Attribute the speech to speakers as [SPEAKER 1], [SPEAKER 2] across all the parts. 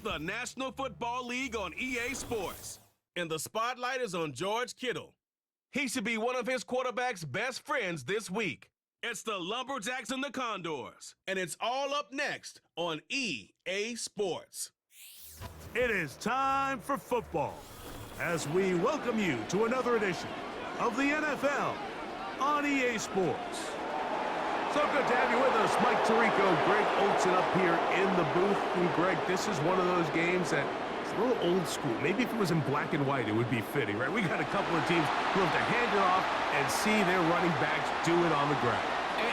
[SPEAKER 1] the National Football League on EA Sports. And the spotlight is on George Kittle. He should be one of his quarterback's best friends this week. It's the Lumberjacks and the Condors, and it's all up next on EA Sports.
[SPEAKER 2] It is time for football as we welcome you to another edition of the NFL on EA Sports. So good to have you with us. Mike Tirico, Greg Olsen up here in the booth. And Greg, this is one of those games that is a little old school. Maybe if it was in black and white, it would be fitting, right? We got a couple of teams who have to hand it off and see their running backs do it on the ground.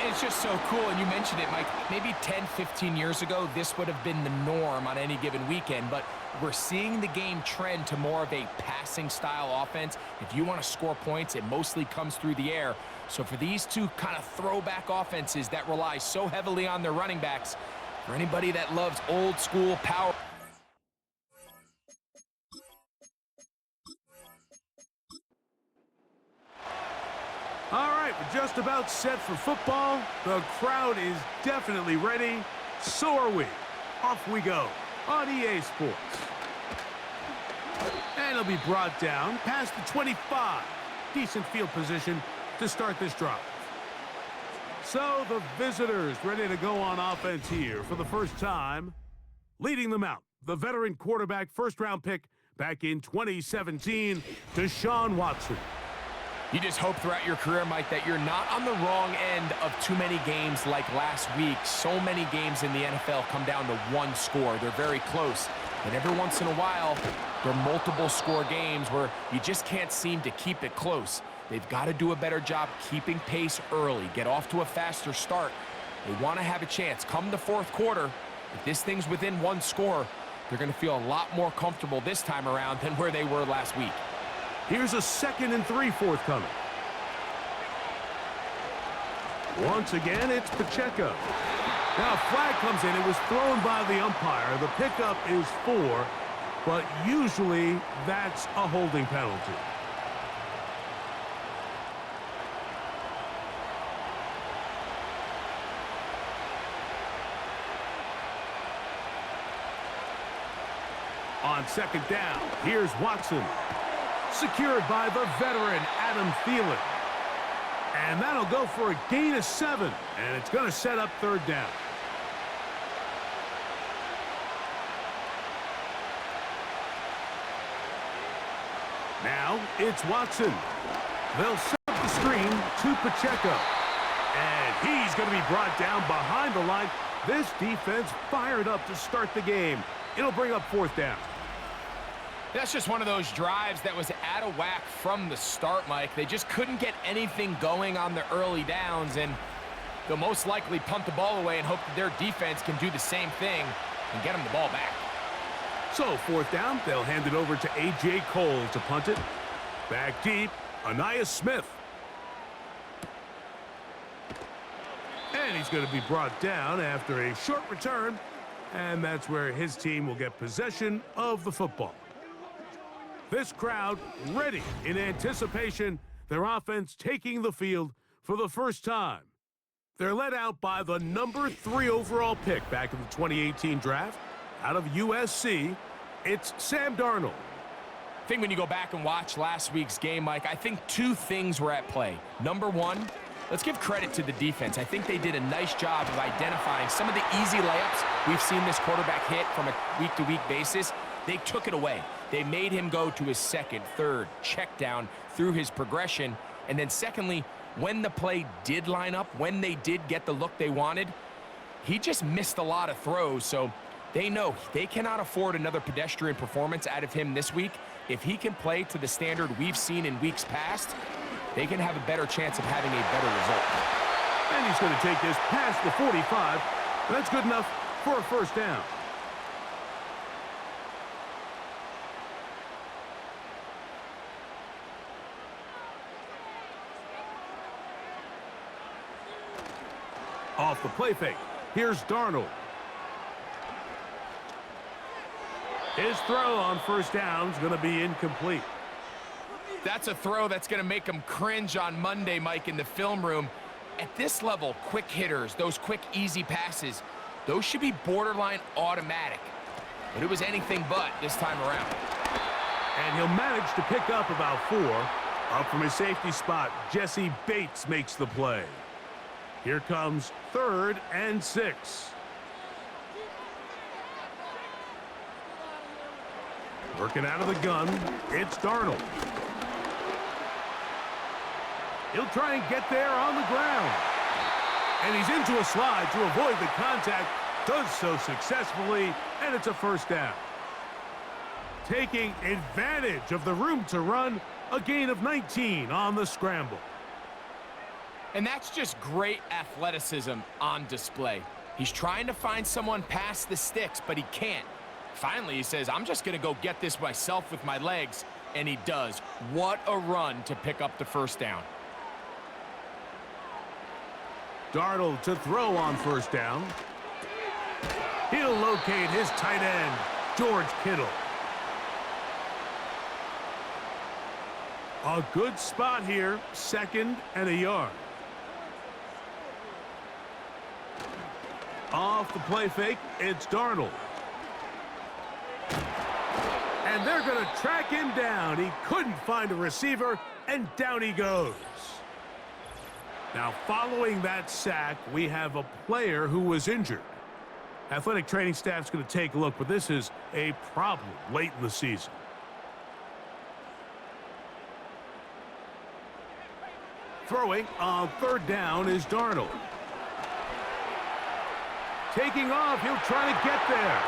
[SPEAKER 3] It's just so cool, and you mentioned it, Mike. Maybe 10, 15 years ago, this would have been the norm on any given weekend, but we're seeing the game trend to more of a passing-style offense. If you want to score points, it mostly comes through the air. So for these two kind of throwback offenses that rely so heavily on their running backs, for anybody that loves old-school power...
[SPEAKER 2] All right, we're just about set for football. The crowd is definitely ready. So are we. Off we go on EA Sports. And it'll be brought down past the 25. Decent field position to start this drive. So the visitors ready to go on offense here for the first time. Leading them out, the veteran quarterback, first-round pick back in 2017, Deshaun Watson.
[SPEAKER 3] You just hope throughout your career, Mike, that you're not on the wrong end of too many games like last week. So many games in the NFL come down to one score. They're very close. And every once in a while, there are multiple score games where you just can't seem to keep it close. They've got to do a better job keeping pace early, get off to a faster start. They want to have a chance. Come the fourth quarter, if this thing's within one score, they're going to feel a lot more comfortable this time around than where they were last week.
[SPEAKER 2] Here's a 2nd and 3 forthcoming. Once again, it's Pacheco. Now a flag comes in. It was thrown by the umpire. The pickup is 4, but usually that's a holding penalty. On 2nd down, here's Watson. Secured by the veteran Adam Thielen. And that'll go for a gain of 7, and it's going to set up 3rd down. Now it's Watson. They'll set up the screen to Pacheco. And he's going to be brought down behind the line. This defense fired up to start the game. It'll bring up 4th down.
[SPEAKER 3] That's just one of those drives that was out of whack from the start, Mike. They just couldn't get anything going on the early downs, and they'll most likely punt the ball away and hope that their defense can do the same thing and get them the ball back.
[SPEAKER 2] So 4th down, they'll hand it over to A.J. Cole to punt it. Back deep, Anais Smith. And he's going to be brought down after a short return, and that's where his team will get possession of the football. This crowd ready in anticipation, their offense taking the field for the first time. They're led out by the number 3 overall pick back in the 2018 draft out of USC. It's Sam Darnold.
[SPEAKER 3] I think when you go back and watch last week's game, Mike, I think 2 things were at play. Number 1, let's give credit to the defense. I think they did a nice job of identifying some of the easy layups we've seen this quarterback hit from a week-to-week basis. They took it away. They made him go to his 2nd, 3rd check down through his progression. And then secondly, when the play did line up, when they did get the look they wanted, he just missed a lot of throws. So they know they cannot afford another pedestrian performance out of him this week. If he can play to the standard we've seen in weeks past, they can have a better chance of having a better result.
[SPEAKER 2] And he's going to take this past the 45. That's good enough for a 1st down. Off the play fake, here's Darnold. His throw on 1st down is going to be incomplete.
[SPEAKER 3] That's a throw that's going to make him cringe on Monday, Mike, in the film room. At this level, quick hitters, those quick, easy passes, those should be borderline automatic. but it was anything but this time around.
[SPEAKER 2] And he'll manage to pick up about 4. Up from his safety spot, Jesse Bates makes the play. Here comes 3rd and 6. Working out of the gun, it's Darnold. He'll try and get there on the ground. And he's into a slide to avoid the contact. Does so successfully, and it's a first down. Taking advantage of the room to run, a gain of 19 on the scramble.
[SPEAKER 3] And that's just great athleticism on display. He's trying to find someone past the sticks, but he can't. Finally, he says, I'm just going to go get this myself with my legs, and he does. What a run to pick up the first down.
[SPEAKER 2] Darnold to throw on first down. He'll locate his tight end, George Kittle. A good spot here, 2nd and a yard. Off the play fake, it's Darnold. And they're going to track him down. He couldn't find a receiver, and down he goes. Now, following that sack, we have a player who was injured. Athletic training staff's going to take a look, but this is a problem late in the season. Throwing on 3rd down is Darnold. Taking off, he'll try to get there.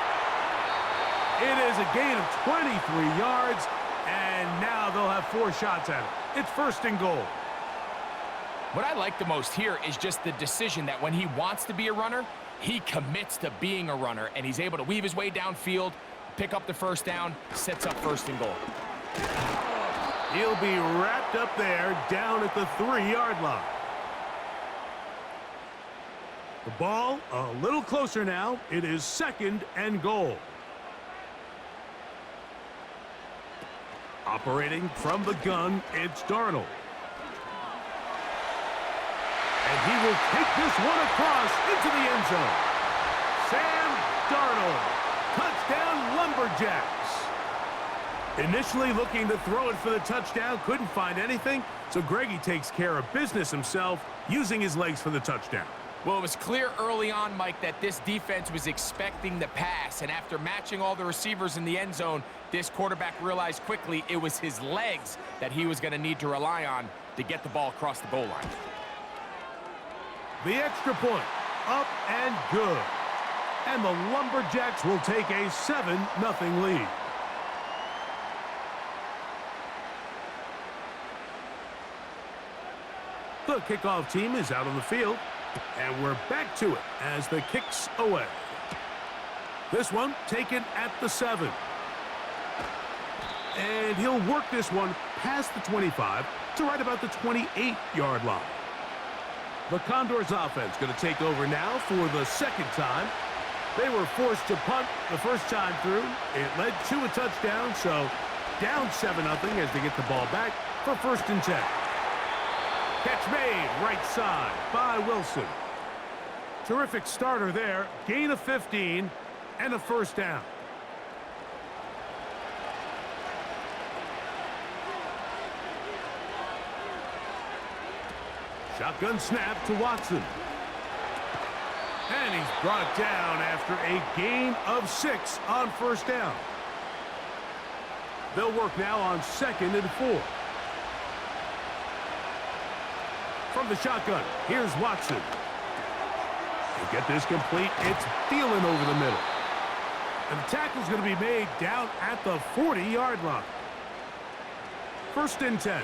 [SPEAKER 2] It is a gain of 23 yards, and now they'll have 4 shots at it. It's 1st and goal.
[SPEAKER 3] What I like the most here is just the decision that when he wants to be a runner, he commits to being a runner, and he's able to weave his way downfield, pick up the first down, sets up 1st and goal.
[SPEAKER 2] He'll be wrapped up there down at the 3-yard line. The ball a little closer now. It is 2nd and goal. Operating from the gun, it's Darnold. And he will take this one across into the end zone. Sam Darnold. Touchdown, Lumberjacks. Initially looking to throw it for the touchdown, couldn't find anything, so Greggy takes care of business himself, using his legs for the touchdown.
[SPEAKER 3] Well, it was clear early on, Mike, that this defense was expecting the pass, and after matching all the receivers in the end zone, this quarterback realized quickly it was his legs that he was going to need to rely on to get the ball across the goal line.
[SPEAKER 2] The extra point, up and good. And the Lumberjacks will take a 7-0 lead. The kickoff team is out on the field, and we're back to it as the kick's away. This one taken at the 7. And he'll work this one past the 25 to right about the 28-yard line. The Condors offense going to take over now for the 2nd time. They were forced to punt the first time through. It led to a touchdown, so down 7-0 as they get the ball back for 1st and 10. Catch made right side by Wilson. Terrific starter there. Gain of 15 and a first down. Shotgun snap to Watson. And he's brought down after a gain of 6 on first down. They'll work now on 2nd and 4. From the shotgun, here's Watson. To get this complete, it's Thielen over the middle. And the tackle's going to be made down at the 40-yard line. 1st and 10.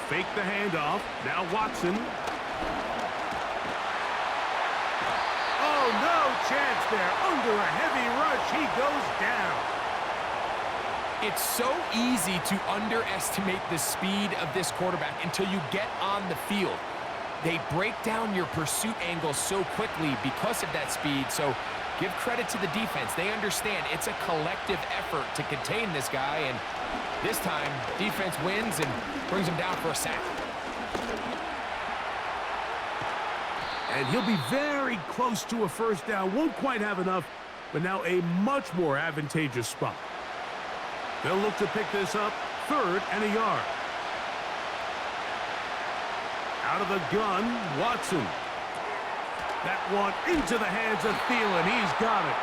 [SPEAKER 2] Fake the handoff. Now Watson. Oh, no chance there. Under a heavy rush, he goes down.
[SPEAKER 3] It's so easy to underestimate the speed of this quarterback until you get on the field. They break down your pursuit angle so quickly because of that speed, so give credit to the defense. They understand it's a collective effort to contain this guy, and this time, defense wins and brings him down for a sack.
[SPEAKER 2] And he'll be very close to a first down. Won't quite have enough, but now a much more advantageous spot. They'll look to pick this up, 3rd and a yard. Out of the gun, Watson. That one into the hands of Thielen. He's got it.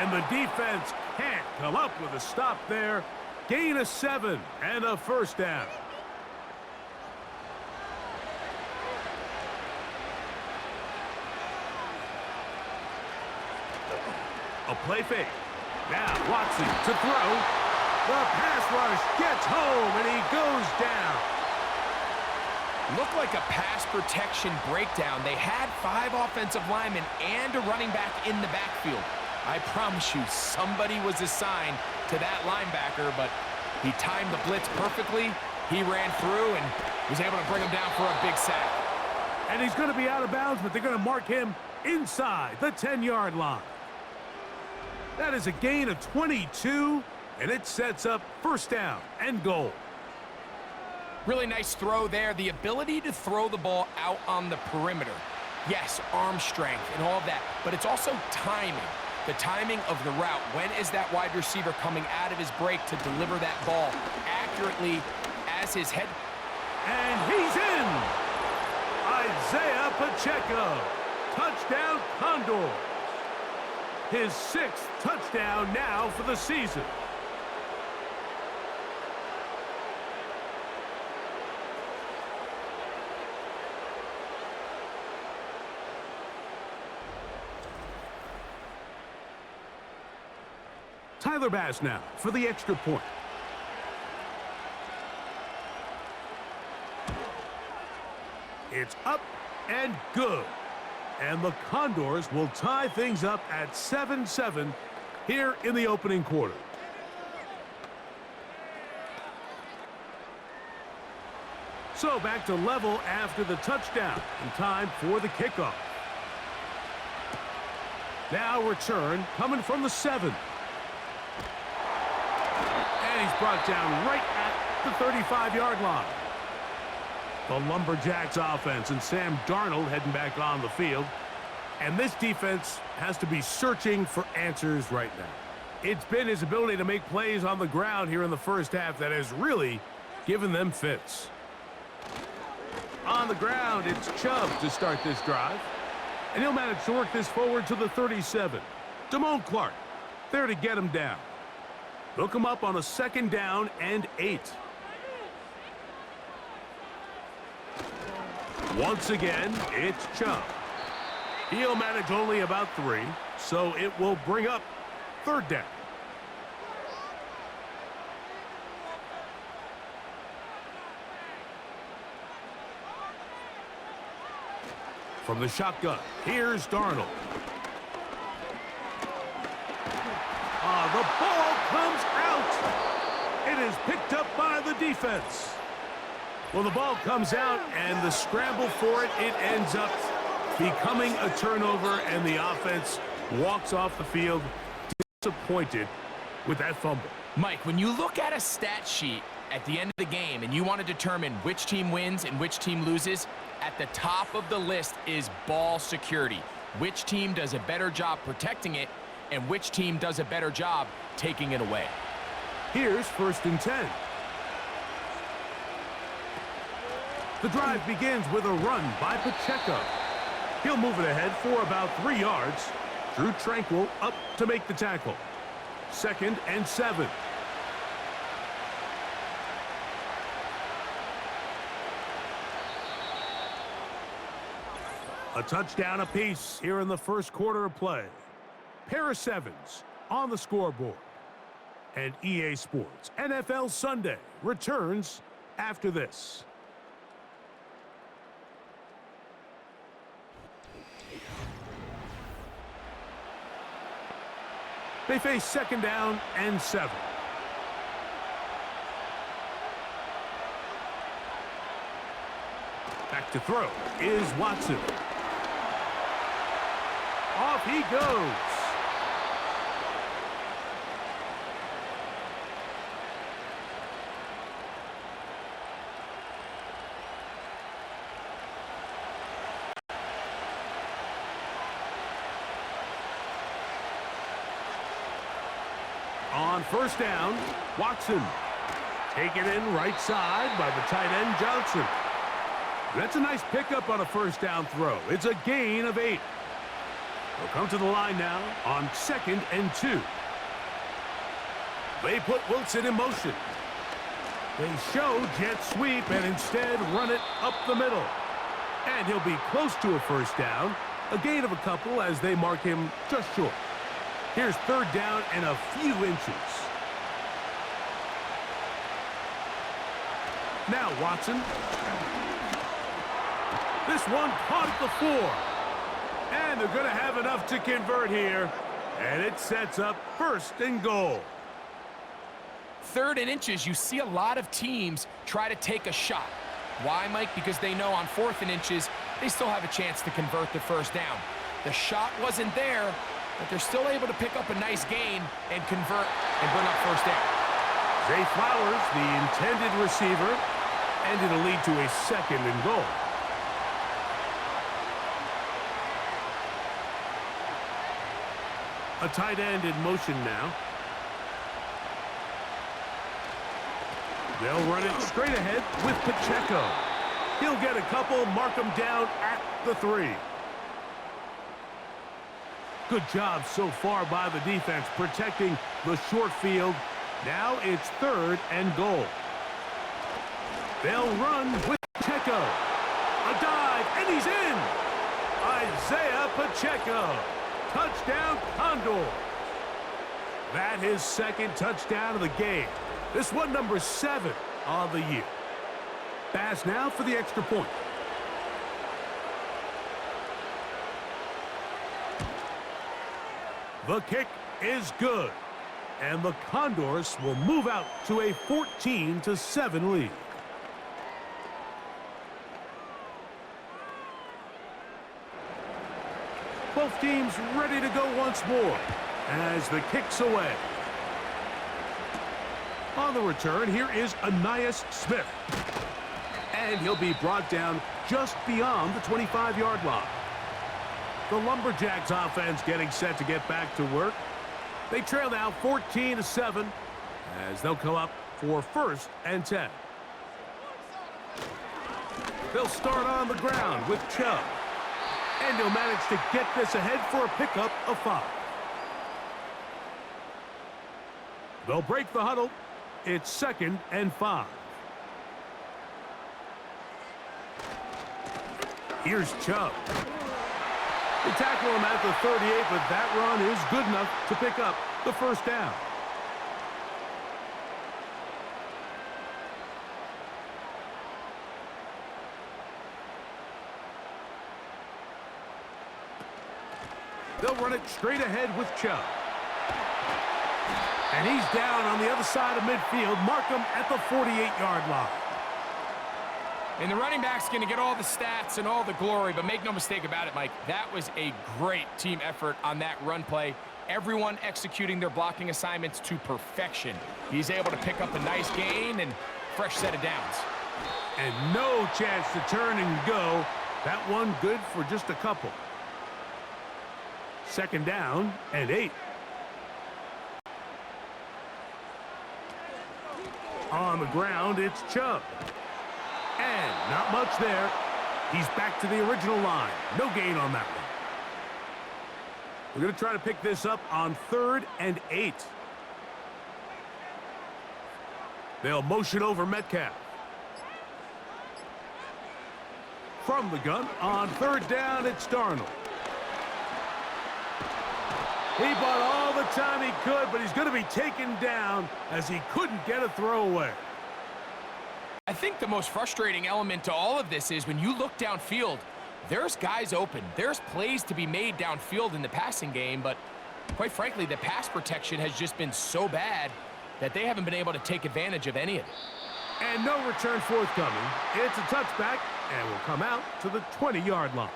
[SPEAKER 2] And the defense can't come up with a stop there. Gain of 7 and a first down. A play fake. Now Watson to throw. The pass rush gets home and he goes down.
[SPEAKER 3] Looked like a pass protection breakdown. They had 5 offensive linemen and a running back in the backfield. I promise you, somebody was assigned to that linebacker, but he timed the blitz perfectly. He ran through and was able to bring him down for a big sack.
[SPEAKER 2] And he's going to be out of bounds, but they're going to mark him inside the 10-yard line. That is a gain of 22, and it sets up first down and goal.
[SPEAKER 3] Really nice throw there. The ability to throw the ball out on the perimeter. Yes, arm strength and all of that, but it's also timing. The timing of the route. When is that wide receiver coming out of his break to deliver that ball accurately as his head?
[SPEAKER 2] And he's in! Isaiah Pacheco. Touchdown, Condors. His 6th touchdown now for the season. Tyler Bass now for the extra point. It's up and good. And the Condors will tie things up at 7-7 here in the opening quarter. So back to level after the touchdown and time for the kickoff. Now return coming from the 7. And he's brought down right at the 35-yard line. The Lumberjacks offense and Sam Darnold heading back on the field. And this defense has to be searching for answers right now. It's been his ability to make plays on the ground here in the first half that has really given them fits. On the ground, it's Chubb to start this drive. And he'll manage to work this forward to the 37. Damone Clark there to get him down. Hook him up on a 2nd down and 8. Once again, it's Chubb. He'll manage only about 3, so it will bring up 3rd down. From the shotgun, here's Darnold. The ball comes out. It is picked up by the defense. Well, the ball comes out, and the scramble for it, it ends up becoming a turnover, and the offense walks off the field disappointed with that fumble.
[SPEAKER 3] Mike, when you look at a stat sheet at the end of the game and you want to determine which team wins and which team loses, at the top of the list is ball security. Which team does a better job protecting it, and which team does a better job taking it away.
[SPEAKER 2] Here's 1st and 10. The drive begins with a run by Pacheco. He'll move it ahead for about 3 yards. Drew Tranquil up to make the tackle. 2nd and 7. A touchdown apiece here in the first quarter of play. Pair of 7s on the scoreboard. And EA Sports NFL Sunday returns after this. They face 2nd down and 7. Back to throw is Watson. Off he goes. On first down, Watson. Taken in right side by the tight end, Johnson. That's a nice pickup on a first down throw. It's a gain of 8. They'll come to the line now on 2nd and 2. They put Wilson in motion. They show jet sweep and instead run it up the middle. And he'll be close to a first down. A gain of a couple as they mark him just short. Here's 3rd down and a few inches. Now Watson. This one caught at the 4. And they're going to have enough to convert here. And it sets up 1st and goal.
[SPEAKER 3] 3rd and inches, you see a lot of teams try to take a shot. Why, Mike? Because they know on 4th and inches, they still have a chance to convert the first down. The shot wasn't there, but they're still able to pick up a nice gain and convert and bring up first down.
[SPEAKER 2] Zay Flowers, the intended receiver, and it'll lead to a 2nd and goal. A tight end in motion now. They'll run it straight ahead with Pacheco. He'll get a couple, mark him down at the 3. Good job so far by the defense protecting the short field. Now it's 3rd and goal. They'll run with Pacheco. A dive, and he's in! Isaiah Pacheco. Touchdown, Condors. That his 2nd touchdown of the game. This one number 7 on the year. Pass now for the extra point. The kick is good. And the Condors will move out to a 14-7 lead. Both teams ready to go once more as the kick's away. On the return, here is Ainias Smith. And he'll be brought down just beyond the 25-yard line. The Lumberjacks offense getting set to get back to work. They trail now 14-7 as they'll come up for 1st and 10. They'll start on the ground with Chubb. And he'll manage to get this ahead for a pickup of 5. They'll break the huddle. It's 2nd and 5. Here's Chubb. They tackle him at the 38, but that run is good enough to pick up the first down. They'll run it straight ahead with Chubb. And he's down on the other side of midfield. Mark him at the 48-yard line.
[SPEAKER 3] And the running back's going to get all the stats and all the glory, but make no mistake about it, Mike, that was a great team effort on that run play. Everyone executing their blocking assignments to perfection. He's able to pick up a nice gain and fresh set of downs.
[SPEAKER 2] And no chance to turn and go. That one good for just a couple. 2nd down and 8. On the ground, it's Chubb. And not much there. He's back to the original line. No gain on that one. We're going to try to pick this up on 3rd and 8. They'll motion over Metcalf. From the gun on 3rd down, it's Darnold. He bought all the time he could, but he's going to be taken down as he couldn't get a throwaway.
[SPEAKER 3] I think the most frustrating element to all of this is when you look downfield, there's guys open. There's plays to be made downfield in the passing game, but quite frankly, the pass protection has just been so bad that they haven't been able to take advantage of any of it.
[SPEAKER 2] And no return forthcoming. It's a touchback and will come out to the 20-yard line.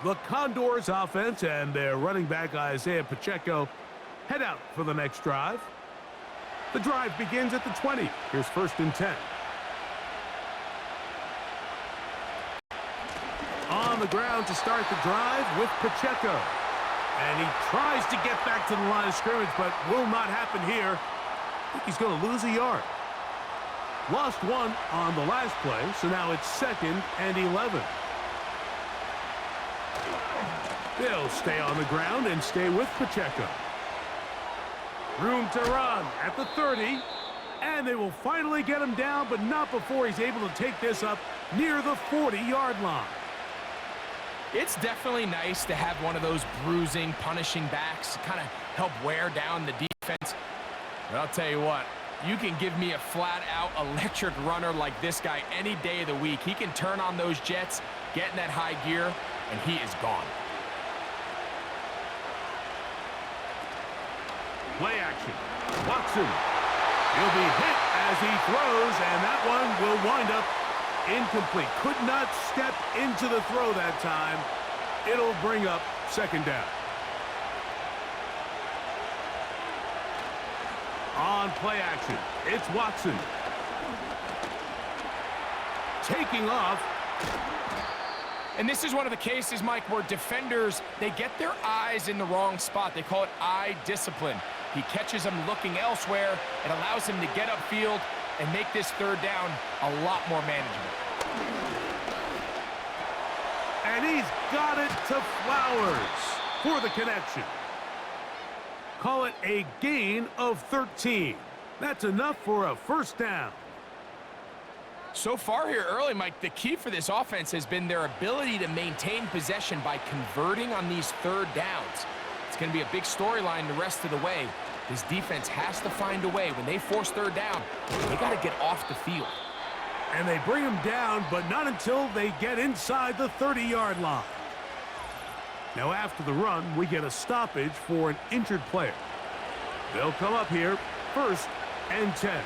[SPEAKER 2] The Condors offense and their running back Isaiah Pacheco head out for the next drive. The drive begins at the 20. Here's 1st and 10. On the ground to start the drive with Pacheco. And he tries to get back to the line of scrimmage, but will not happen here. I think he's going to lose a yard. Lost one on the last play, so now it's 2nd and 11. They'll stay on the ground and stay with Pacheco. Room to run at the 30. And they will finally get him down, but not before he's able to take this up near the 40-yard line.
[SPEAKER 3] It's definitely nice to have one of those bruising, punishing backs kind of help wear down the defense. But I'll tell you what, you can give me a flat-out electric runner like this guy any day of the week. He can turn on those jets, get in that high gear, and he is gone.
[SPEAKER 2] Play action. Watson. He'll be hit as he throws, and that one will wind up incomplete. Could not step into the throw that time. It'll bring up 2nd down. On play action, it's Watson. Taking off.
[SPEAKER 3] And this is one of the cases, Mike, where defenders, they get their eyes in the wrong spot. They call it eye discipline. He catches him looking elsewhere. It allows him to get upfield and make this 3rd down a lot more manageable.
[SPEAKER 2] And he's got it to Flowers for the connection. Call it a gain of 13. That's enough for a 1st down.
[SPEAKER 3] So far here early, Mike, the key for this offense has been their ability to maintain possession by converting on these 3rd downs. It's going to be a big storyline the rest of the way. This defense has to find a way. When they force 3rd down, they got to get off the field.
[SPEAKER 2] And they bring him down, but not until they get inside the 30-yard line. Now after the run, we get a stoppage for an injured player. They'll come up here, 1st and 10.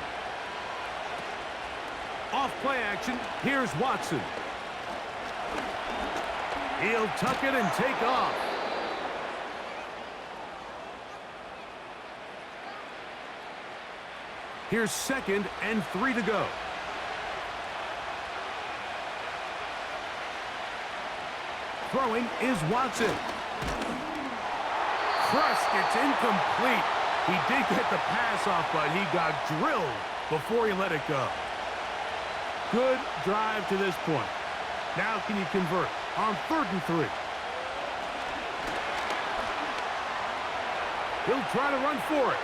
[SPEAKER 2] Off play action, here's Watson. He'll tuck it and take off. Here's 2nd and 3 to go. Throwing is Watson. Crushed, it's incomplete. He did get the pass off, but he got drilled before he let it go. Good drive to this point. Now can you convert on 3rd and 3? He'll try to run for it.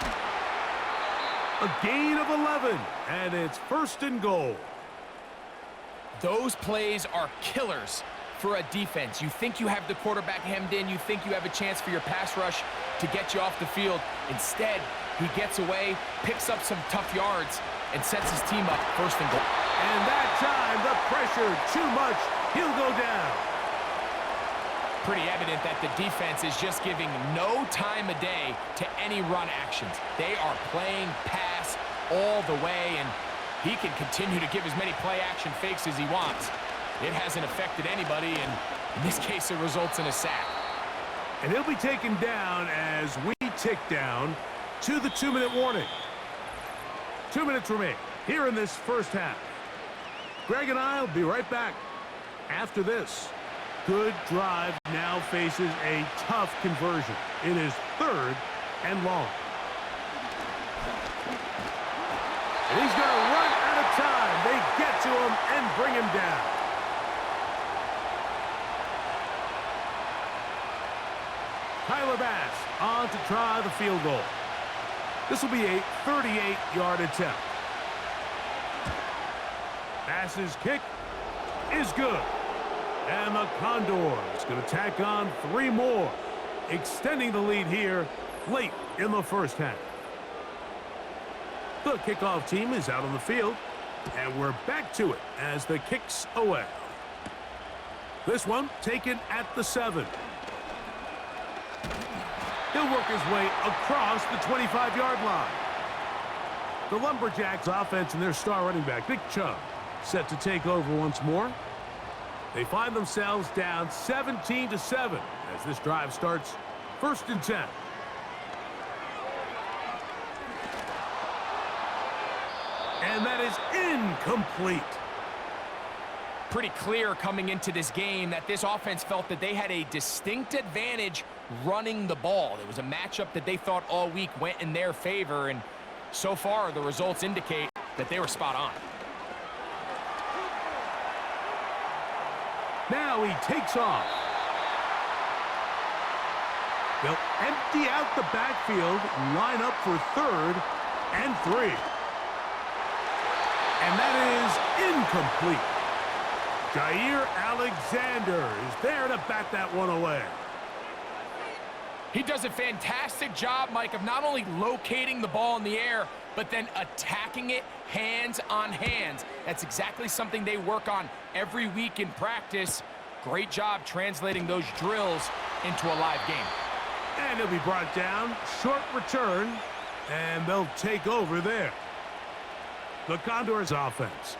[SPEAKER 2] A gain of 11, and it's 1st and goal.
[SPEAKER 3] Those plays are killers for a defense. You think you have the quarterback hemmed in. You think you have a chance for your pass rush to get you off the field. Instead, he gets away, picks up some tough yards, and sets his team up 1st and goal.
[SPEAKER 2] And that time, the pressure too much. He'll go down.
[SPEAKER 3] Pretty evident that the defense is just giving no time of day to any run actions. They are playing pass all the way, and he can continue to give as many play-action fakes as he wants. It hasn't affected anybody, and in this case, it results in a sack.
[SPEAKER 2] And he'll be taken down as we tick down to the 2-minute warning. 2 minutes remain here in this 1st half. Greg and I will be right back after this. Good drive now faces a tough conversion. It is 3rd and long. And he's going to run out of time. They get to him and bring him down. Tyler Bass on to try the field goal. This will be a 38-yard attempt. Bass's kick is good. And the Condors going to tack on 3 more, extending the lead here late in the 1st half. The kickoff team is out on the field, and we're back to it as the kick's away. This one taken at the 7. He'll work his way across the 25-yard line. The Lumberjacks offense and their star running back, Nick Chubb, set to take over once more. They find themselves down 17-7 as this drive starts 1st and 10. And that is incomplete.
[SPEAKER 3] pretty clear coming into this game that this offense felt that they had a distinct advantage running the ball. It was a matchup that they thought all week went in their favor, and so far the results indicate that they were spot on.
[SPEAKER 2] Now he takes off. They'll empty out the backfield, line up for 3rd and 3. And that is incomplete. Jair Alexander is there to bat that one away.
[SPEAKER 3] He does a fantastic job, Mike, of not only locating the ball in the air, but then attacking it hands on hands. That's exactly something they work on every week in practice. Great job translating those drills into a live game.
[SPEAKER 2] And he'll be brought down, short return, and they'll take over there. The Condors offense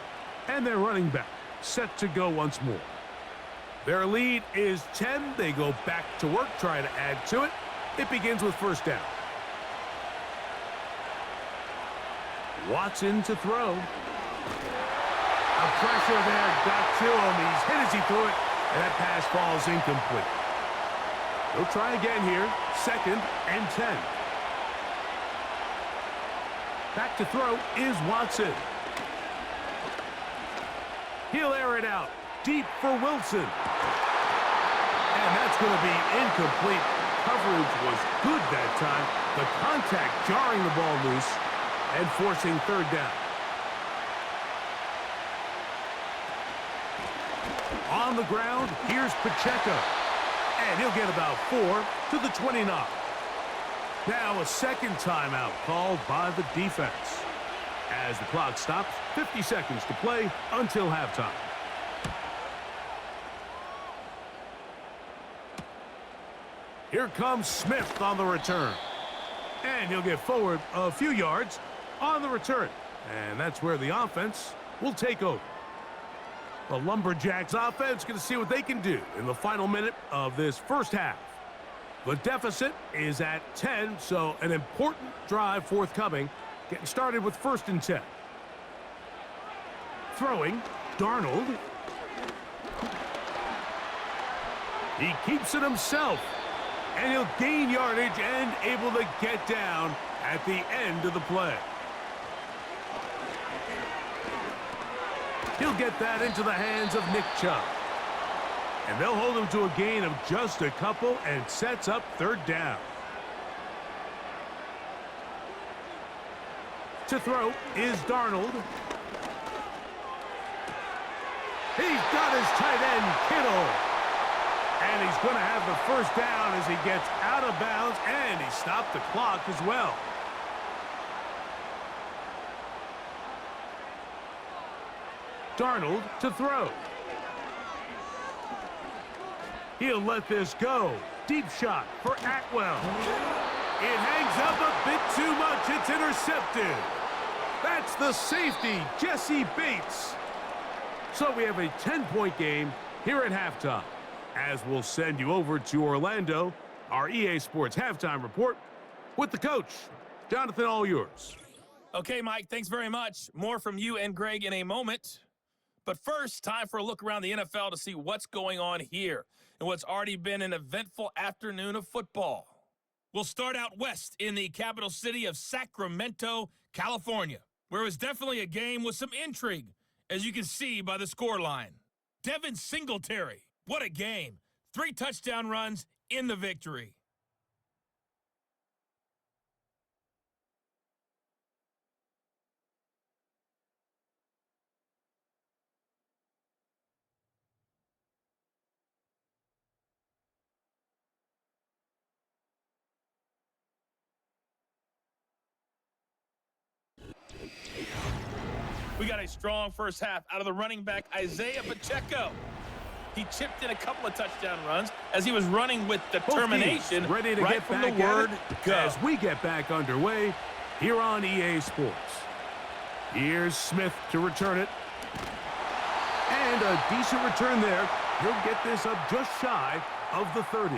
[SPEAKER 2] and their running back set to go once more. Their lead is 10. They go back to work, try to add to it. It begins with 1st down. Watson to throw. A pressure there got to him. He's hit as he threw it, and that pass falls incomplete. They'll try again here. 2nd and 10. Back to throw is Watson. He'll air it out. Deep for Wilson. And that's going to be incomplete. Coverage was good that time. The contact jarring the ball loose and forcing 3rd down. On the ground, here's Pacheco. And he'll get about 4 to the 29. Now a 2nd timeout called by the defense. As the clock stops, 50 seconds to play until halftime. Here comes Smith on the return. And he'll get forward a few yards on the return. And that's where the offense will take over. The Lumberjacks offense going to see what they can do in the final minute of this first half. The deficit is at 10, so an important drive forthcoming. Getting started with 1st and 10. Throwing, Darnold. He keeps it himself. And he'll gain yardage and able to get down at the end of the play. He'll get that into the hands of Nick Chubb. And they'll hold him to a gain of just a couple and sets up 3rd down. To throw is Darnold. He's got his tight end, Kittle. And he's going to have the 1st down as he gets out of bounds, and he stopped the clock as well. Darnold to throw. He'll let this go. Deep shot for Atwell. It hangs up a bit too much. It's intercepted. That's the safety, Jesse Bates. So we have a 10-point game here at halftime. As we'll send you over to Orlando, our EA Sports halftime report with the coach. Jonathan, all yours.
[SPEAKER 4] Okay, Mike, thanks very much. More from you and Greg in a moment. But first, time for a look around the NFL to see what's going on here and what's already been an eventful afternoon of football. We'll start out west in the capital city of Sacramento, California, where it was definitely a game with some intrigue, as you can see by the scoreline. Devin Singletary, what a game. 3 touchdown runs in the victory. We got a strong first half out of the running back, Isaiah Pacheco. He chipped in a couple of touchdown runs as he was running with determination,
[SPEAKER 2] ready to
[SPEAKER 4] right
[SPEAKER 2] get
[SPEAKER 4] from
[SPEAKER 2] back
[SPEAKER 4] the word go.
[SPEAKER 2] As we get back underway here on EA Sports. Here's Smith to return it. And a decent return there. He'll get this up just shy of the 30.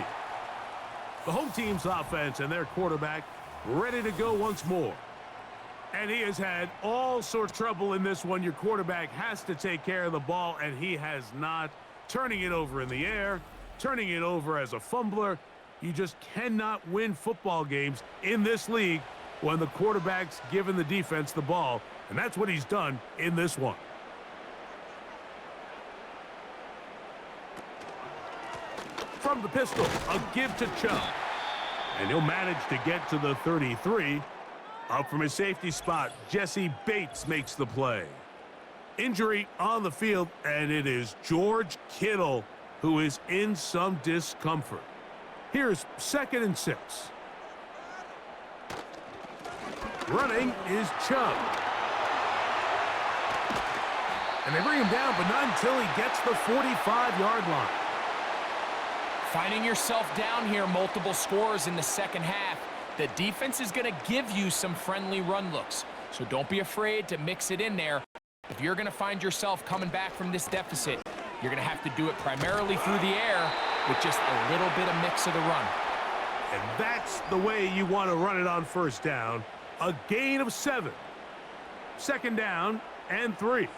[SPEAKER 2] The home team's offense and their quarterback ready to go once more. And he has had all sorts of trouble in this one. Your quarterback has to take care of the ball, and he has not. Turning it over in the air, turning it over as a fumbler. You just cannot win football games in this league when the quarterback's giving the defense the ball, and that's what he's done in this one. From the pistol, a give to Chubb. And he'll manage to get to the 33. Up from his safety spot, Jesse Bates makes the play. Injury on the field, and it is George Kittle who is in some discomfort. Here's 2nd and 6. Running is Chubb. And they bring him down, but not until he gets the 45-yard line.
[SPEAKER 3] Finding yourself down here, multiple scores in the second half. The defense is going to give you some friendly run looks, so don't be afraid to mix it in there. If you're going to find yourself coming back from this deficit, you're going to have to do it primarily through the air with just a little bit of mix of the run.
[SPEAKER 2] And that's the way you want to run it on first down. A gain of 7. 2nd down and 3.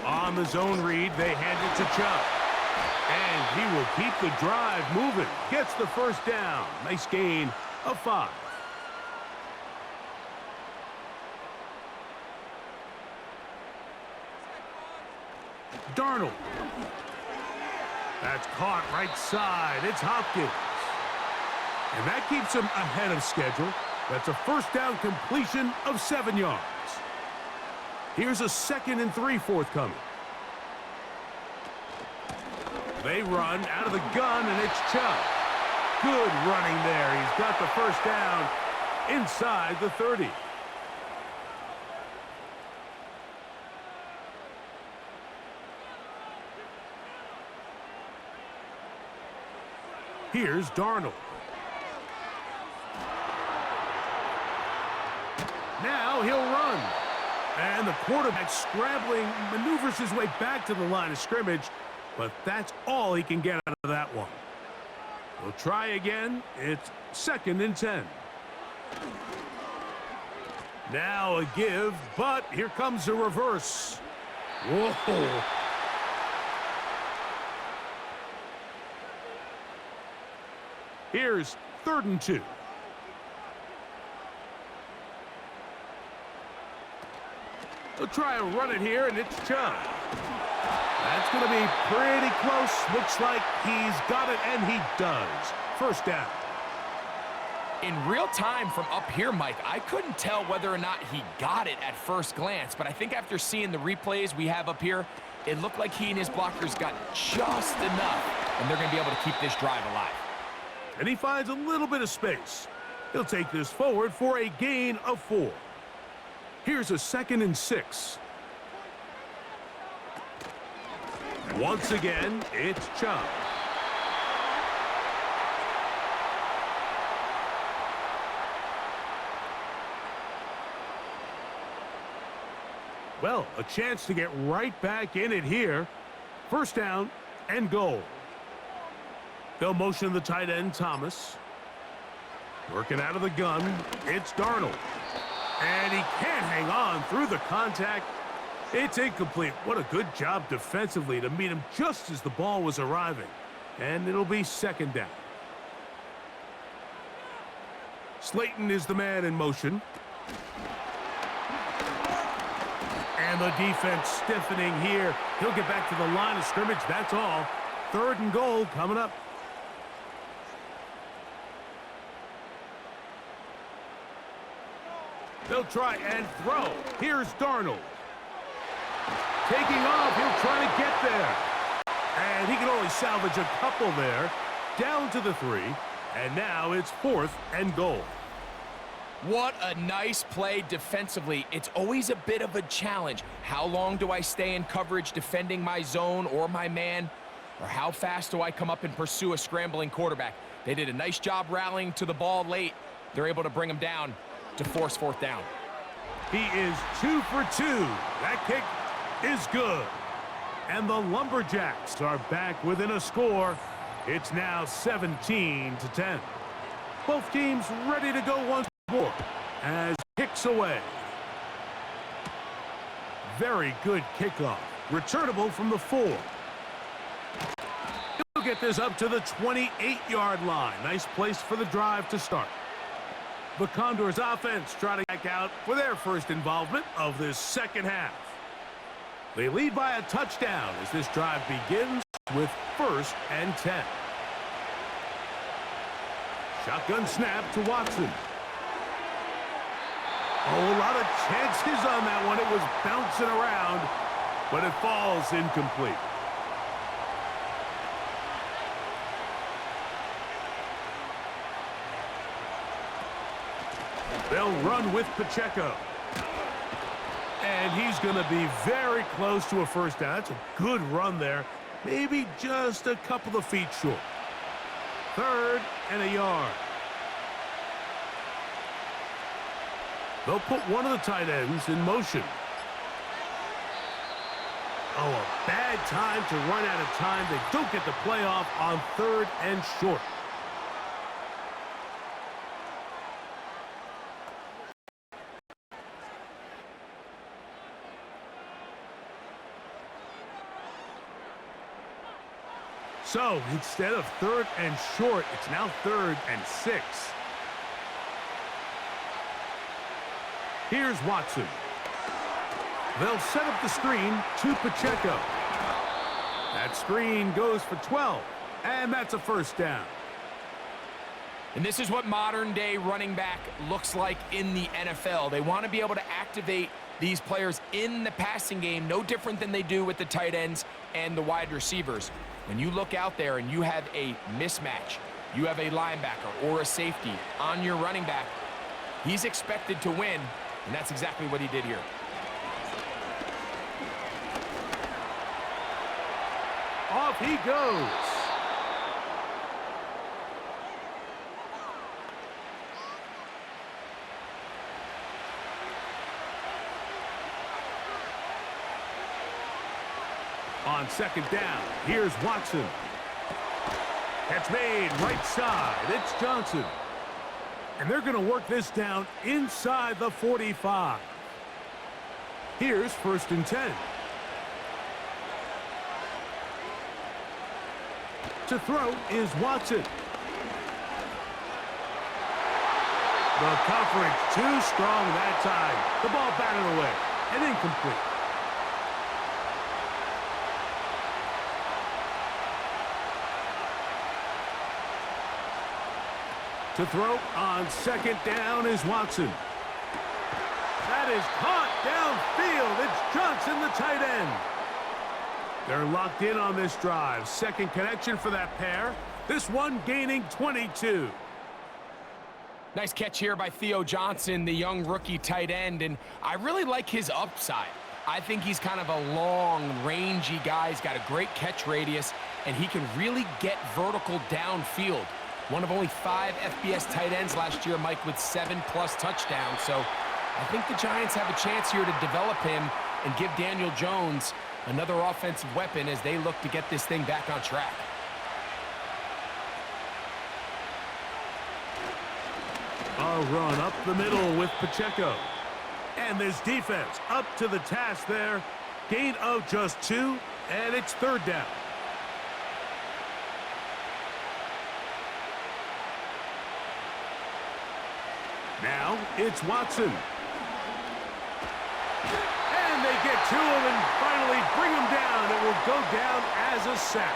[SPEAKER 2] On the zone read, they hand it to Chubb. And he will keep the drive moving. Gets the first down. Nice gain of 5. Darnold. That's caught right side. It's Hopkins. And that keeps him ahead of schedule. That's a first down completion of 7 yards. Here's a 2nd and 3 forthcoming. They run out of the gun, and it's Chubb. Good running there. He's got the first down inside the 30. Here's Darnold. Now he'll run. And the quarterback scrambling, maneuvers his way back to the line of scrimmage, but that's all he can get out of that one. We'll try again. It's 2nd and 10. Now a give, but here comes a reverse. Whoa. Here's 3rd and 2. They'll try and run it here, and it's Chubb. That's going to be pretty close. Looks like he's got it, and he does. First down.
[SPEAKER 3] In real time from up here, Mike, I couldn't tell whether or not he got it at first glance, but I think after seeing the replays we have up here, it looked like he and his blockers got just enough, and they're going to be able to keep this drive alive.
[SPEAKER 2] And he finds a little bit of space. He'll take this forward for a gain of 4. Here's a 2nd and 6. Once again, it's Chubb. Well, a chance to get right back in it here. First down and goal. They'll motion the tight end, Thomas. Working out of the gun, it's Darnold. And he can't hang on through the contact. It's incomplete. What a good job defensively to meet him just as the ball was arriving. And it'll be 2nd down. Slayton is the man in motion. And the defense stiffening here. He'll get back to the line of scrimmage. That's all. 3rd and goal coming up. They'll try and throw. Here's Darnold. Taking off. He'll try to get there. And he can only salvage a couple there. Down to the 3. And now it's 4th and goal.
[SPEAKER 3] What a nice play defensively. It's always a bit of a challenge. How long do I stay in coverage defending my zone or my man? Or how fast do I come up and pursue a scrambling quarterback? They did a nice job rallying to the ball late. They're able to bring him down to force 4th down.
[SPEAKER 2] He is 2 for 2. That kick is good. And the Lumberjacks are back within a score. It's now 17-10. Both teams ready to go once more. as kicks away. Very good kickoff. Returnable from the 4. He'll get this up to the 28-yard line. Nice place for the drive to start. The Condors offense trying to back out for their first involvement of this second half. They lead by a touchdown as this drive begins with 1st and 10. Shotgun snap to Watson. Oh, a lot of chances on that one. It was bouncing around, but it falls incomplete. They'll run with Pacheco. And he's going to be very close to a first down. That's a good run there. Maybe just a couple of feet short. 3rd and a yard. They'll put one of the tight ends in motion. Oh, a bad time to run out of time. They don't get the playoff on 3rd and short. So, instead of 3rd and short, it's now 3rd and 6. Here's Watson. They'll set up the screen to Pacheco. That screen goes for 12, and that's a first down.
[SPEAKER 3] And this is what modern-day running back looks like in the NFL. They want to be able to activate these players in the passing game, no different than they do with the tight ends and the wide receivers. When you look out there and you have a mismatch, you have a linebacker or a safety on your running back, he's expected to win, and that's exactly what he did here.
[SPEAKER 2] Off he goes. On 2nd down, here's Watson. Catch made right side. It's Johnson. And they're going to work this down inside the 45. Here's 1st and 10. To throw is Watson. The coverage too strong that time. The ball batted away and incomplete. To throw on 2nd down is Watson. That is caught downfield. It's Johnson, the tight end. They're locked in on this drive. Second connection for that pair. This one gaining 22.
[SPEAKER 3] Nice catch here by Theo Johnson, the young rookie tight end, and I really like his upside. I think he's kind of a long, rangy guy. He's got a great catch radius, and he can really get vertical downfield. One of only 5 FBS tight ends last year, Mike, with 7+ touchdowns. So I think the Giants have a chance here to develop him and give Daniel Jones another offensive weapon as they look to get this thing back on track.
[SPEAKER 2] A run up the middle with Pacheco. And this defense up to the task there. Gain of just 2, and it's 3rd down. Now it's Watson. And they get to him and finally bring him down. It will go down as a sack.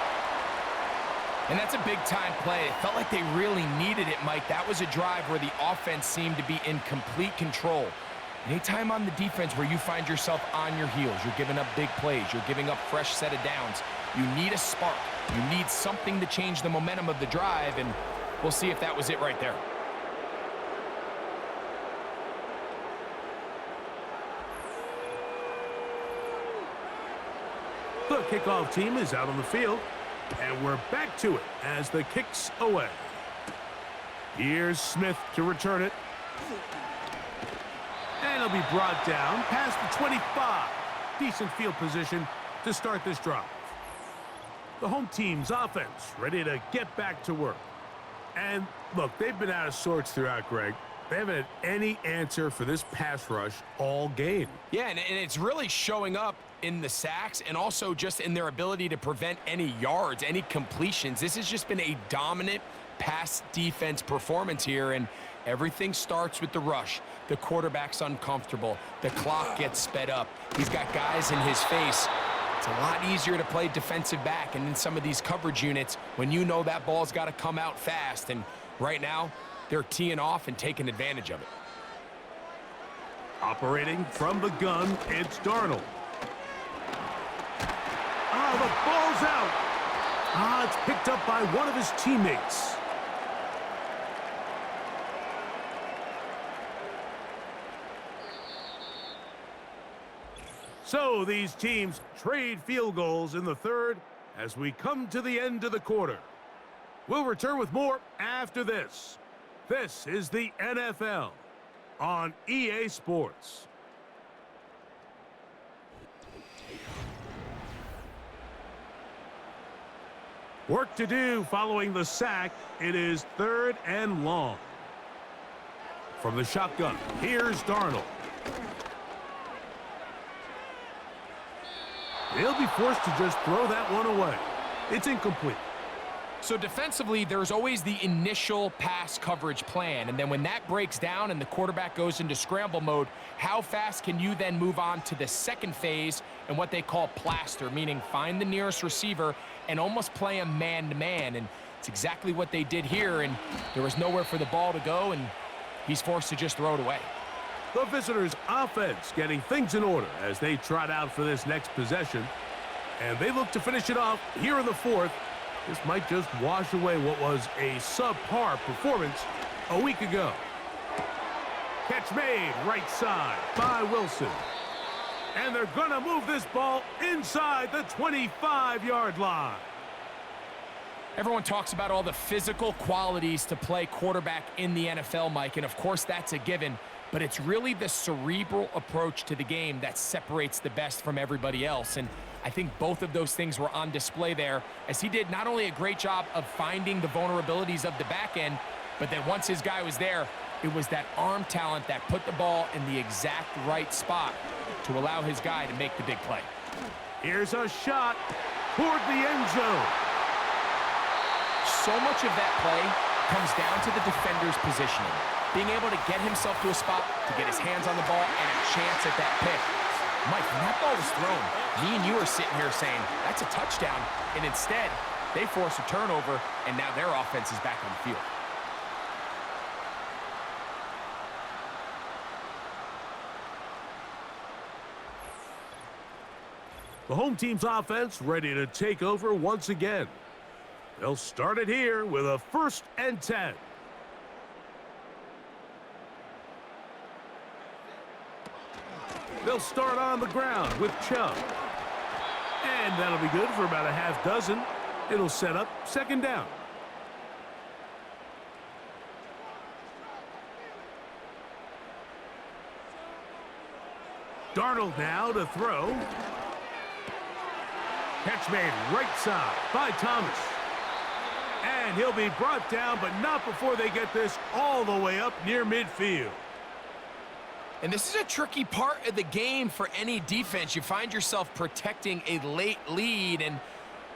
[SPEAKER 3] And that's a big-time play. It felt like they really needed it, Mike. That was a drive where the offense seemed to be in complete control. Anytime on the defense where you find yourself on your heels, you're giving up big plays, you're giving up fresh set of downs, you need a spark. You need something to change the momentum of the drive, and we'll see if that was it right there.
[SPEAKER 2] The kickoff team is out on the field, and we're back to it as the kick's away. Here's Smith to return it. And it'll be brought down past the 25. Decent field position to start this drive. The home team's offense ready to get back to work. And look, they've been out of sorts throughout, Greg. They haven't had any answer for this pass rush all game.
[SPEAKER 3] Yeah, and it's really showing up in the sacks and also just in their ability to prevent any yards, any completions. This has just been a dominant pass defense performance here, and everything starts with the rush. The quarterback's uncomfortable. The clock gets sped up. He's got guys in his face. It's a lot easier to play defensive back, and in some of these coverage units, when you know that ball's got to come out fast, and right now, they're teeing off and taking advantage of it.
[SPEAKER 2] Operating from the gun, it's Darnold. The ball's out. It's picked up by one of his teammates. So these teams trade field goals in the third as we come to the end of the quarter. We'll return with more after this. This is the NFL on EA Sports. Work to do following the sack. It is 3rd and long. From the shotgun, here's Darnold. He'll be forced to just throw that one away. It's incomplete.
[SPEAKER 3] So defensively, there's always the initial pass coverage plan, and then when that breaks down and the quarterback goes into scramble mode, how fast can you then move on to the second phase and what they call plaster, meaning find the nearest receiver and almost play him man-to-man, and it's exactly what they did here, and there was nowhere for the ball to go, and he's forced to just throw it away.
[SPEAKER 2] The visitors' offense getting things in order as they trot out for this next possession, and they look to finish it off here in the fourth. This might just wash away what was a subpar performance a week ago. Catch made right side by Wilson. And they're going to move this ball inside the 25-yard line.
[SPEAKER 3] Everyone talks about all the physical qualities to play quarterback in the NFL, Mike, and of course that's a given, but it's really the cerebral approach to the game that separates the best from everybody else, and I think both of those things were on display there as he did not only a great job of finding the vulnerabilities of the back end, but then once his guy was there, it was that arm talent that put the ball in the exact right spot to allow his guy to make the big play.
[SPEAKER 2] Here's a shot toward the end zone.
[SPEAKER 3] So much of that play comes down to the defender's positioning, being able to get himself to a spot to get his hands on the ball and a chance at that pick. Mike, when that ball was thrown, me and you are sitting here saying, that's a touchdown, and instead, they force a turnover, and now their offense is back on the field.
[SPEAKER 2] The home team's offense ready to take over once again. They'll start it here with a 1st and 10. They'll start on the ground with Chubb. And that'll be good for about a half dozen. It'll set up 2nd down. Darnold now to throw. Catch made right side by Thomas. And he'll be brought down, but not before they get this all the way up near midfield.
[SPEAKER 3] And this is a tricky part of the game for any defense. You find yourself protecting a late lead, and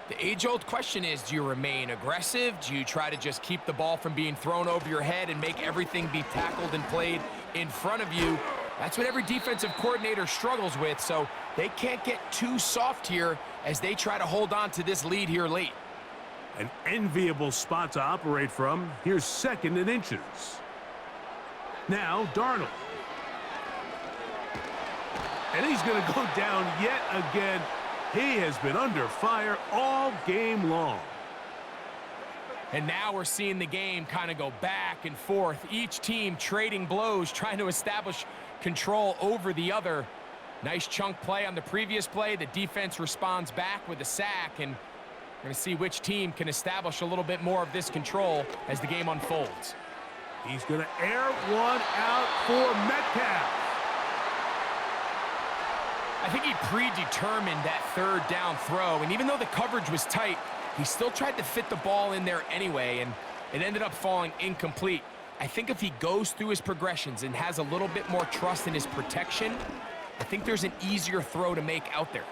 [SPEAKER 3] the age-old question is, do you remain aggressive? Do you try to just keep the ball from being thrown over your head and make everything be tackled and played in front of you? That's what every defensive coordinator struggles with, so they can't get too soft here as they try to hold on to this lead here late.
[SPEAKER 2] An enviable spot to operate from. Here's 2nd and inches. Now, Darnold. And he's going to go down yet again. He has been under fire all game long.
[SPEAKER 3] And now we're seeing the game kind of go back and forth. Each team trading blows, trying to establish control over the other. Nice chunk play on the previous play. The defense responds back with a sack, and we're going to see which team can establish a little bit more of this control as the game unfolds.
[SPEAKER 2] He's going to air one out for Metcalf.
[SPEAKER 3] I think he predetermined that 3rd down throw, and even though the coverage was tight, he still tried to fit the ball in there anyway, and it ended up falling incomplete. I think if he goes through his progressions and has a little bit more trust in his protection, I think there's an easier throw to make out there.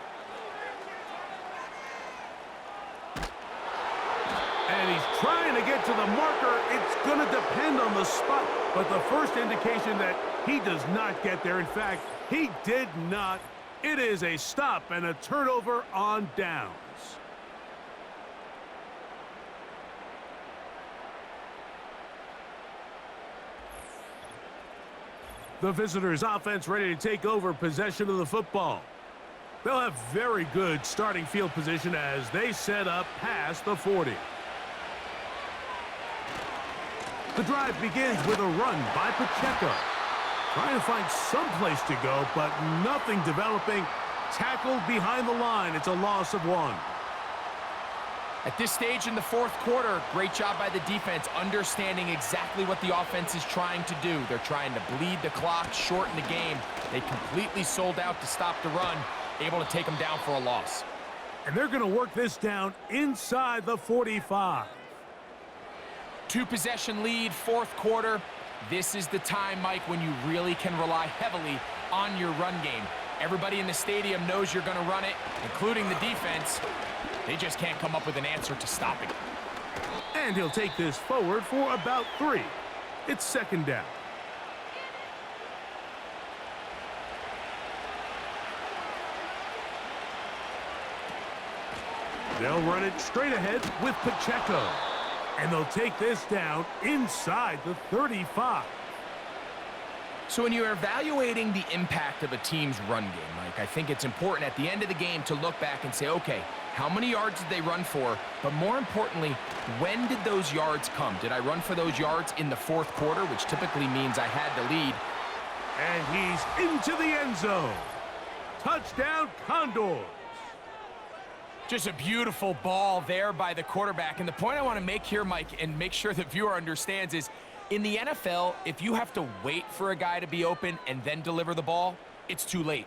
[SPEAKER 2] And he's trying to get to the marker. It's going to depend on the spot. But the first indication that he does not get there. In fact, he did not. It is a stop and a turnover on downs. The visitors' offense ready to take over possession of the football. They'll have very good starting field position as they set up past the 40. The drive begins with a run by Pacheco. Trying to find some place to go, but nothing developing. Tackled behind the line. It's a loss of 1.
[SPEAKER 3] At this stage in the fourth quarter, great job by the defense, understanding exactly what the offense is trying to do. They're trying to bleed the clock, shorten the game. They completely sold out to stop the run, able to take them down for a loss.
[SPEAKER 2] And they're going to work this down inside the 45.
[SPEAKER 3] 2-possession lead, fourth quarter. This is the time, Mike, when you really can rely heavily on your run game. Everybody in the stadium knows you're going to run it, including the defense. They just can't come up with an answer to stop it.
[SPEAKER 2] And he'll take this forward for about 3. It's second down. They'll run it straight ahead with Pacheco. And they'll take this down inside the 35.
[SPEAKER 3] So when you're evaluating the impact of a team's run game, Mike, I think it's important at the end of the game to look back and say, okay, how many yards did they run for? But more importantly, when did those yards come? Did I run for those yards in the fourth quarter, which typically means I had the lead?
[SPEAKER 2] And he's into the end zone. Touchdown, Condors.
[SPEAKER 3] Just a beautiful ball there by the quarterback. And the point I want to make here, Mike, and make sure the viewer understands is, in the NFL, if you have to wait for a guy to be open and then deliver the ball, it's too late.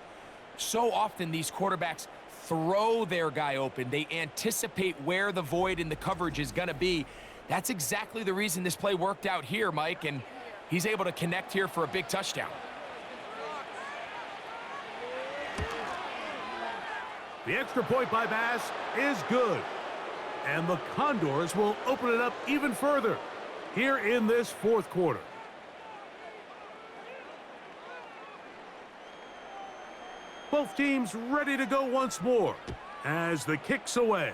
[SPEAKER 3] So often these quarterbacks throw their guy open. They anticipate where the void in the coverage is going to be. That's exactly the reason this play worked out here, Mike, and he's able to connect here for a big touchdown.
[SPEAKER 2] The extra point by Bass is good. And the Condors will open it up even further here in this fourth quarter. Both teams ready to go once more as the kick's away.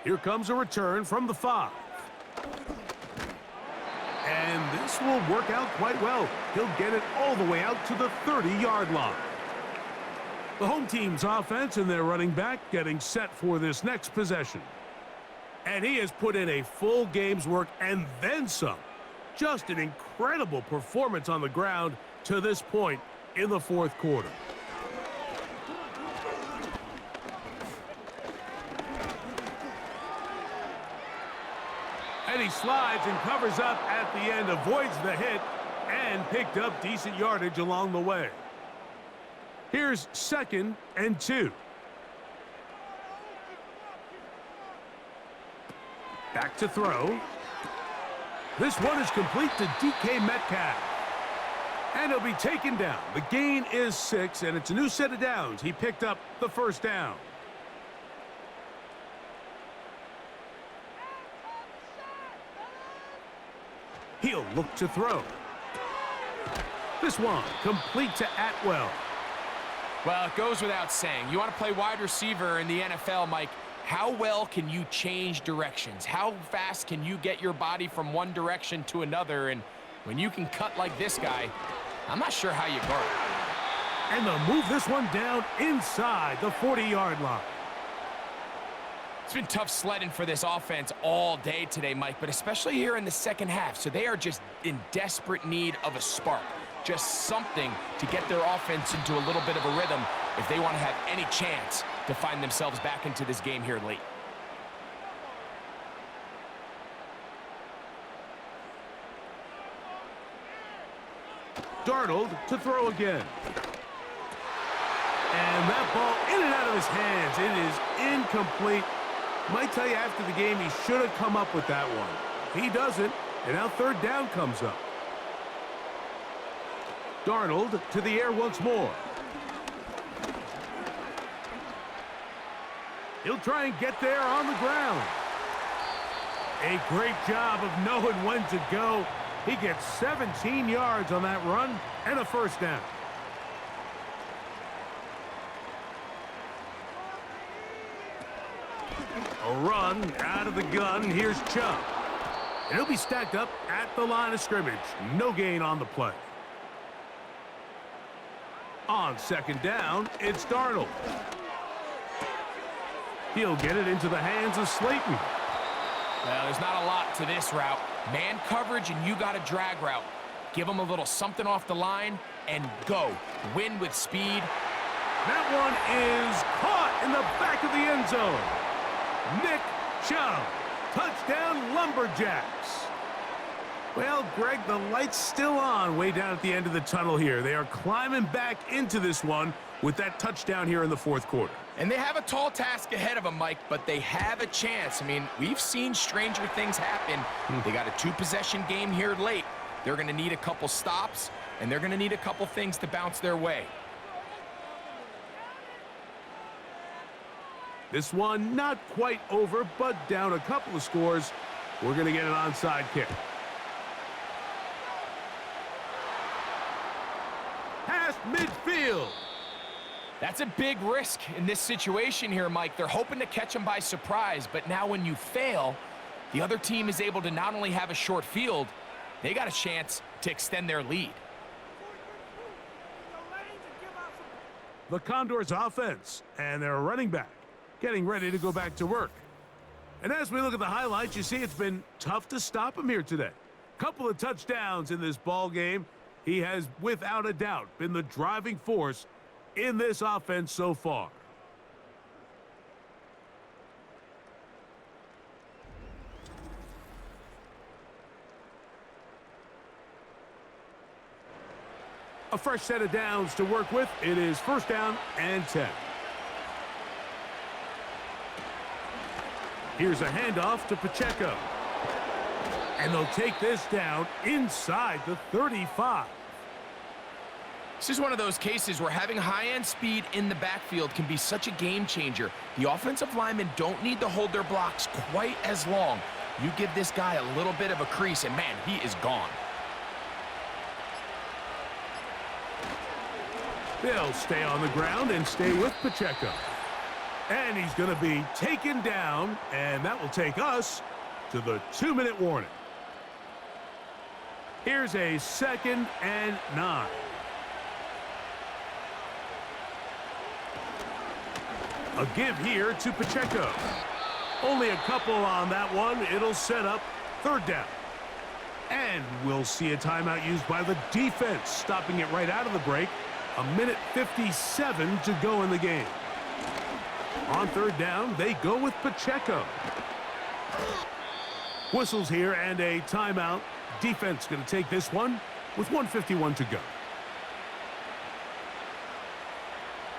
[SPEAKER 2] Here comes a return from the 5. And this will work out quite well. He'll get it all the way out to the 30-yard line. The home team's offense and their running back getting set for this next possession. And he has put in a full game's work and then some. Just an incredible performance on the ground to this point in the fourth quarter. And he slides and covers up at the end, avoids the hit, and picked up decent yardage along the way. Here's 2nd and 2. Back to throw. This one is complete to DK Metcalf. And he'll be taken down. The gain is 6, and it's a new set of downs. He picked up the first down. He'll look to throw. This one complete to Atwell.
[SPEAKER 3] Well, it goes without saying. You want to play wide receiver in the NFL, Mike. How well can you change directions? How fast can you get your body from one direction to another? And when you can cut like this guy, I'm not sure how you guard it.
[SPEAKER 2] And they'll move this one down inside the 40-yard line.
[SPEAKER 3] It's been tough sledding for this offense all day today, Mike, but especially here in the second half. So they are just in desperate need of a spark. Just something to get their offense into a little bit of a rhythm if they want to have any chance to find themselves back into this game here late.
[SPEAKER 2] Darnold to throw again. And that ball in and out of his hands. It is incomplete. Might tell you after the game he should have come up with that one. He doesn't, And now third down comes up. Darnold to the air once more. He'll try and get there on the ground. A great job of knowing when to go. He gets 17 yards on that run and a first down. A run out of the gun. Here's Chubb. And he'll be stacked up at the line of scrimmage. No gain on the play. On second down, it's Darnold. He'll get it into the hands of Slayton.
[SPEAKER 3] Well, there's not a lot to this route. Man coverage, and you got a drag route. Give him a little something off the line and go. Win with speed.
[SPEAKER 2] That one is caught in the back of the end zone. Nick Chubb. Touchdown, Lumberjacks. Well, Greg, the light's still on way down at the end of the tunnel here. They are climbing back into this one with that touchdown here in the fourth quarter.
[SPEAKER 3] And they have a tall task ahead of them, Mike, but they have a chance. I mean, we've seen stranger things happen. They got a two-possession game here late. They're going to need a couple stops, and they're going to need a couple things to bounce their way.
[SPEAKER 2] This one not quite over, but down a couple of scores. We're going to get an onside kick. Past midfield.
[SPEAKER 3] That's a big risk in this situation here, Mike. They're hoping to catch them by surprise, but now when you fail, the other team is able to not only have a short field, they got a chance to extend their lead.
[SPEAKER 2] The Condors offense and their running back getting ready to go back to work. And as we look at the highlights, you see it's been tough to stop him here today. Couple of touchdowns in this ball game. He has, without a doubt, been the driving force in this offense so far. A fresh set of downs to work with. It is first down and 10. Here's a handoff to Pacheco. And they'll take this down inside the 35.
[SPEAKER 3] This is one of those cases where having high-end speed in the backfield can be such a game changer. The offensive linemen don't need to hold their blocks quite as long. You give this guy a little bit of a crease, and man, he is gone.
[SPEAKER 2] They'll stay on the ground and stay with Pacheco. And he's going to be taken down, and that will take us to the 2-minute warning. Here's a 2nd and 9. A give here to Pacheco. Only a couple on that one. It'll set up third down. And we'll see a timeout used by the defense, stopping it right out of the break. 1:57 to go in the game. On third down, they go with Pacheco. Whistles here and a timeout. Defense going to take this one with 1:51 to go.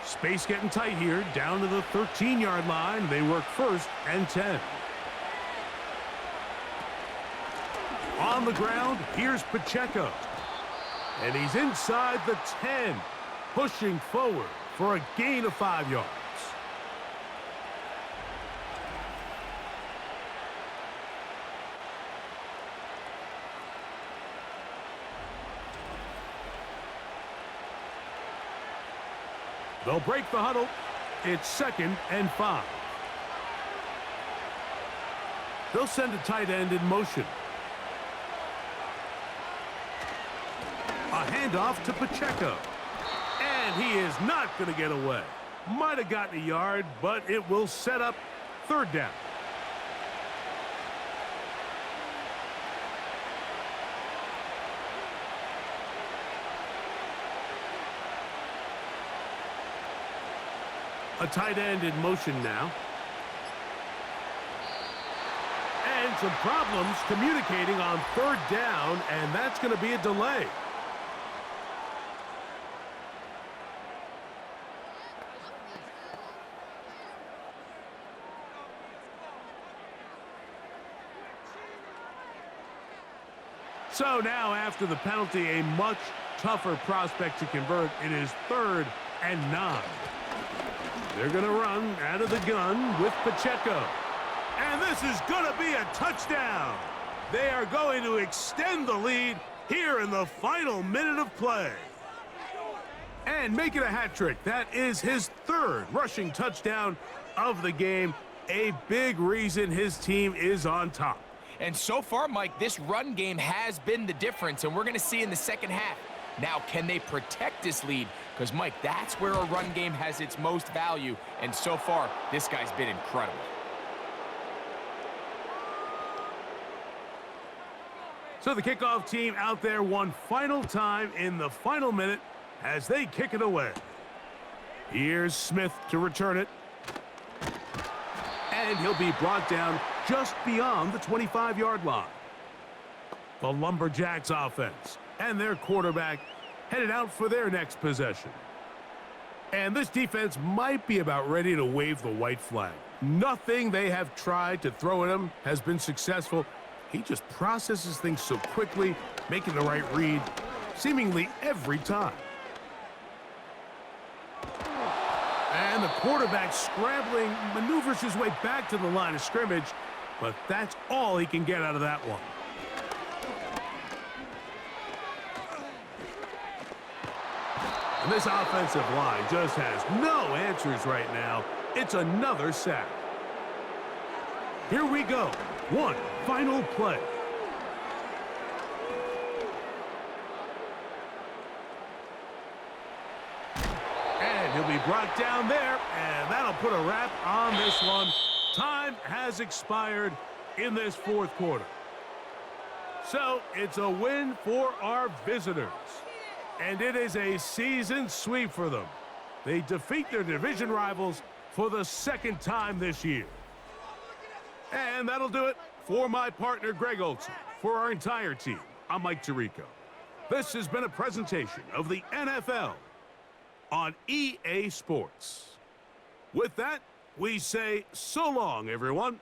[SPEAKER 2] Space getting tight here, down to the 13-yard line. They work first and 10. On the ground, here's Pacheco. And he's inside the 10, pushing forward for a gain of 5 yards. They'll break the huddle. It's 2nd and 5. They'll send a tight end in motion. A handoff to Pacheco. And he is not going to get away. Might have gotten a yard, but it will set up third down. A tight end in motion now. And some problems communicating on third down, and that's going to be a delay. So now after the penalty, a much tougher prospect to convert. It is 3rd and 9. They're going to run out of the gun with Pacheco. And this is going to be a touchdown. They are going to extend the lead here in the final minute of play. And make it a hat trick. That is his 3rd rushing touchdown of the game. A big reason his team is on top.
[SPEAKER 3] And so far, Mike, this run game has been the difference, and we're going to see in the second half. Now, can they protect this lead? Because, Mike, that's where a run game has its most value, and so far, this guy's been incredible.
[SPEAKER 2] So the kickoff team out there one final time in the final minute as they kick it away. Here's Smith to return it. And he'll be brought down just beyond the 25-yard line. The Lumberjacks offense and their quarterback headed out for their next possession. And this defense might be about ready to wave the white flag. Nothing they have tried to throw at him has been successful. He just processes things so quickly, making the right read seemingly every time. And the quarterback scrambling maneuvers his way back to the line of scrimmage, but that's all he can get out of that one. And this offensive line just has no answers right now. It's another sack. Here we go. One final play. And he'll be brought down there, and that'll put a wrap on this one. Time has expired in this 4th quarter. So it's a win for our visitors. And it is a season sweep for them. They defeat their division rivals for the 2nd time this year. And that'll do it for my partner, Greg Olson. For our entire team, I'm Mike Tirico. This has been a presentation of the NFL on EA Sports. With that, we say so long, everyone.